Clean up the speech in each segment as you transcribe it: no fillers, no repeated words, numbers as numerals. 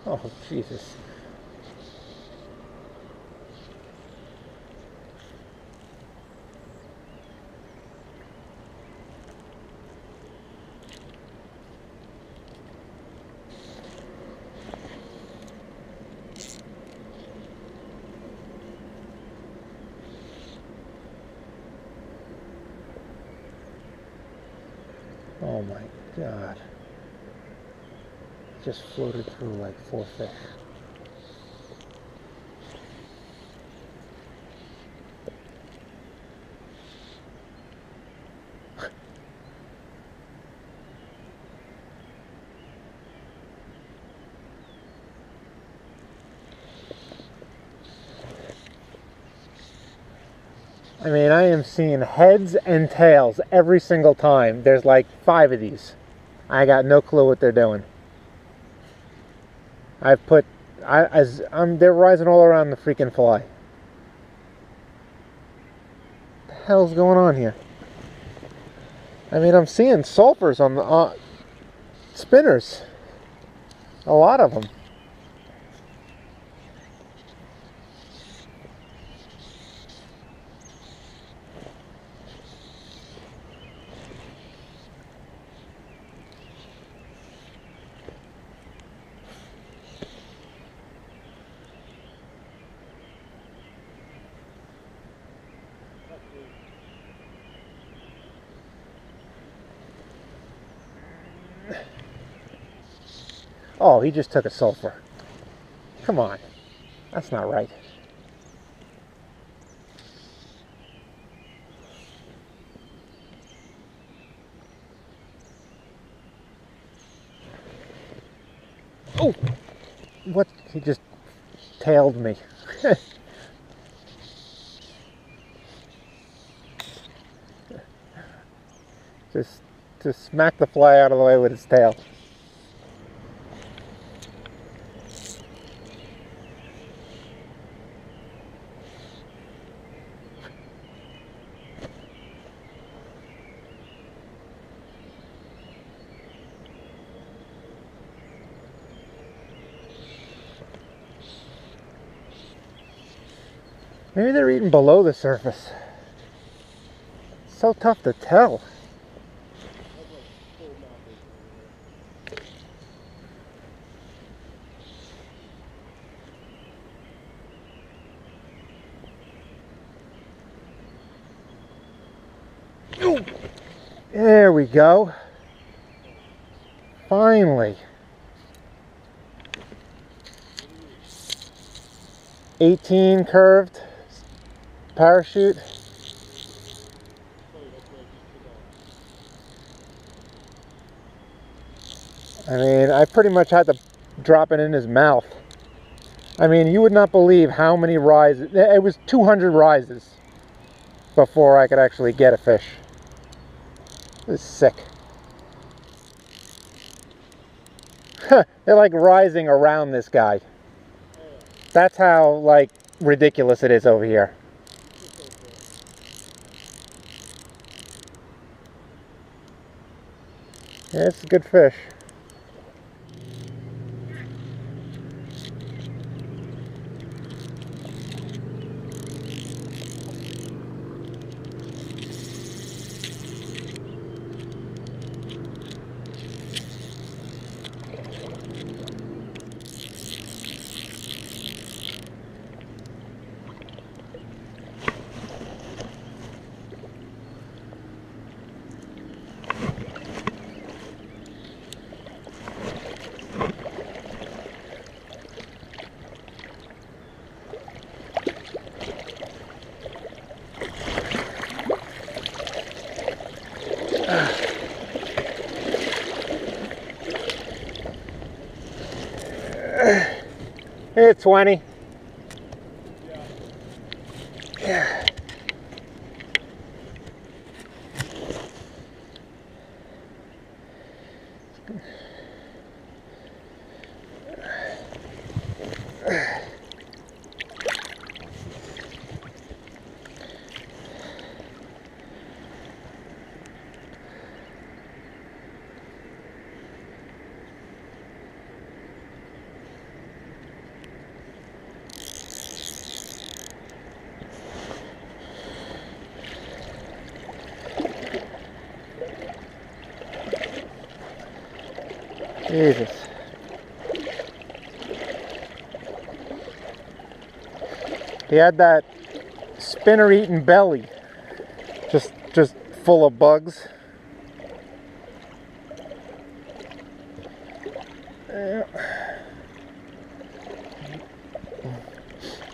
Oh, Jesus. Oh my God. Just floated through like 4 fish. I mean, I am seeing heads and tails every single time. There's like 5 of these. I got no clue what they're doing. I've put, they're rising all around the freaking fly. What the hell's going on here? I mean, I'm seeing sulfurs on the spinners. A lot of them. Oh, he just took a sulfur. Come on. That's not right. Oh! What? He just tailed me. just smack the fly out of the way with his tail. Maybe they're eating below the surface. It's so tough to tell. Ooh. There we go. Finally. 18 curved parachute. I mean, I pretty much had to drop it in his mouth. I mean, you would not believe how many rises. It was 200 rises before I could actually get a fish. It was sick. They're like rising around this guy. That's how, like, ridiculous it is over here. Yeah, it's a good fish. It's 20. Yeah. Jesus. He had that spinner-eating belly, just full of bugs.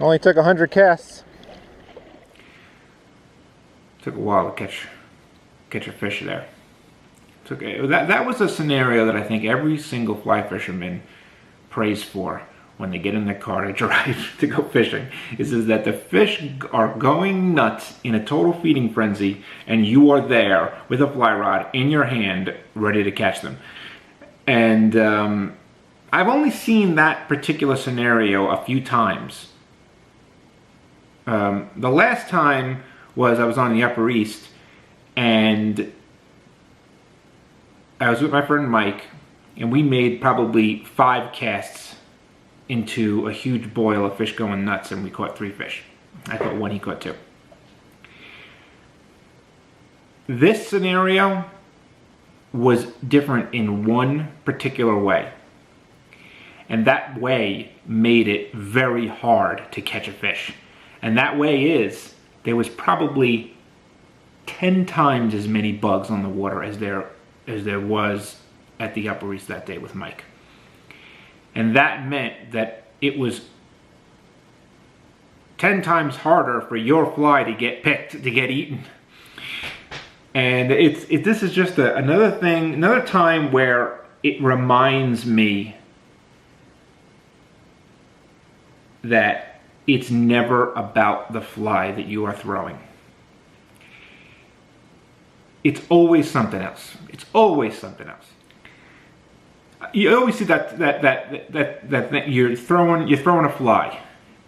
Only took 100 casts. Took a while to catch a fish there. That was a scenario that I think every single fly fisherman prays for when they get in their car to drive to go fishing, is that the fish are going nuts in a total feeding frenzy, and you are there with a fly rod in your hand ready to catch them. And I've only seen that particular scenario a few times. The last time was I was on the Upper East, and I was with my friend Mike, and we made probably 5 casts into a huge boil of fish going nuts, and we caught 3 fish. I caught 1, he caught 2. This scenario was different in one particular way, and that way made it very hard to catch a fish. And that way is, there was probably 10 times as many bugs on the water as there was at the Upper East that day with Mike. And that meant that it was 10 times harder for your fly to get picked, to get eaten. And this is just another thing, another time where it reminds me that it's never about the fly that you are throwing. It's always something else. It's always something else. You always see that thing, you're throwing a fly,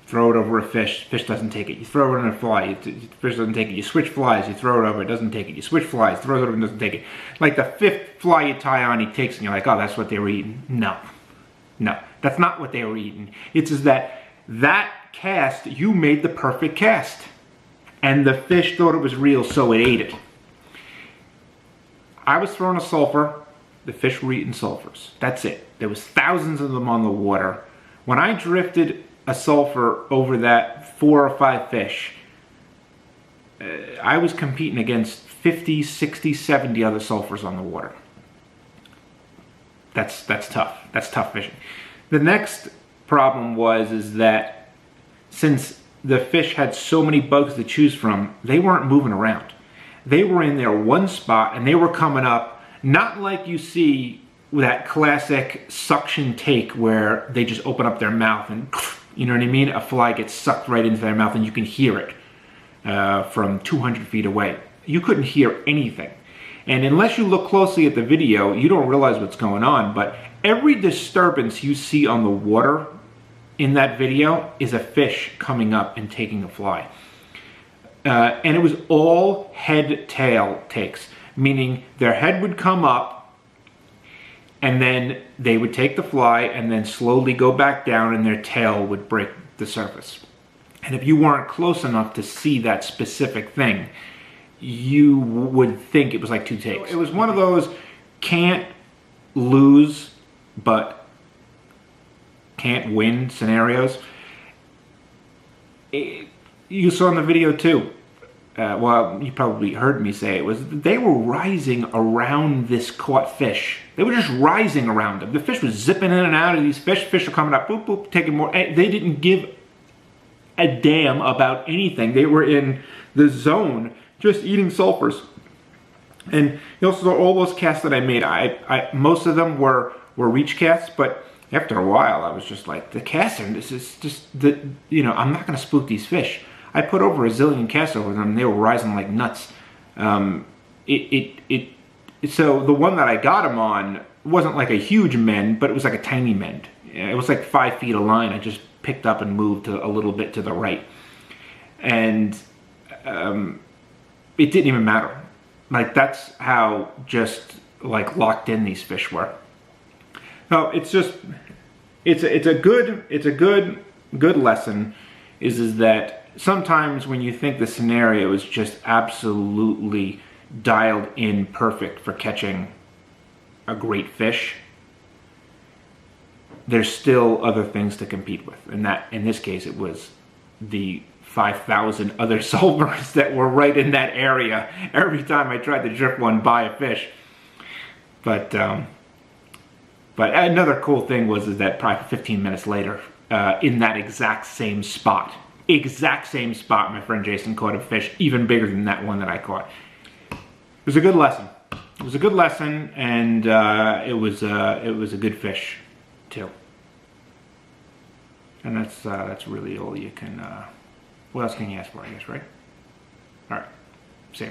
throw it over a fish, fish doesn't take it. You throw it on a fly, fish doesn't take it. You switch flies, you throw it over, it doesn't take it. You switch flies, throw it over, it doesn't take it. Like the 5th fly you tie on, he takes, and you're like, oh, that's what they were eating. No, that's not what they were eating. It's just that cast, you made the perfect cast, and the fish thought it was real, so it ate it. I was throwing a sulfur. The fish were eating sulfurs. That's it. There was thousands of them on the water. When I drifted a sulfur over that 4 or 5 fish, I was competing against 50, 60, 70 other sulfurs on the water. That's tough. That's tough fishing. The next problem is that since the fish had so many bugs to choose from, they weren't moving around. They were in their one spot, and they were coming up, not like you see that classic suction take where they just open up their mouth and, you know what I mean? A fly gets sucked right into their mouth and you can hear it from 200 feet away. You couldn't hear anything. And unless you look closely at the video, you don't realize what's going on, but every disturbance you see on the water in that video is a fish coming up and taking a fly. And it was all head-tail takes, meaning their head would come up and then they would take the fly and then slowly go back down and their tail would break the surface. And if you weren't close enough to see that specific thing, you would think it was like 2 takes. It was one of those can't lose but can't win scenarios. You saw in the video too. Well, you probably heard me say it, they were rising around this caught fish. They were just rising around them. The fish was zipping in and out of these fish. Fish were coming up, boop, boop, taking more. They didn't give a damn about anything. They were in the zone, just eating sulfurs. And you also saw all those casts that I made. Most of them were reach casts, but after a while, I was just like, the casting, this is just, I'm not going to spook these fish. I put over a zillion casts over them, and they were rising like nuts. So the one that I got them on wasn't like a huge mend, but it was like a tiny mend. It was like 5 feet of line. I just picked up and moved a little bit to the right. And it didn't even matter. Like, that's how just like locked in these fish were. No, it's a good lesson is that sometimes when you think the scenario is just absolutely dialed in perfect for catching a great fish, there's still other things to compete with. And that, in this case, it was the 5,000 other saltbirds that were right in that area every time I tried to drift one by a fish. But another cool thing was that probably 15 minutes later, in that exact same spot, my friend Jason caught a fish even bigger than that one that I caught. It was a good lesson. It was a good lesson, and it was a good fish too. And that's really all you can. What else can you ask for, I guess, right? All right. See ya.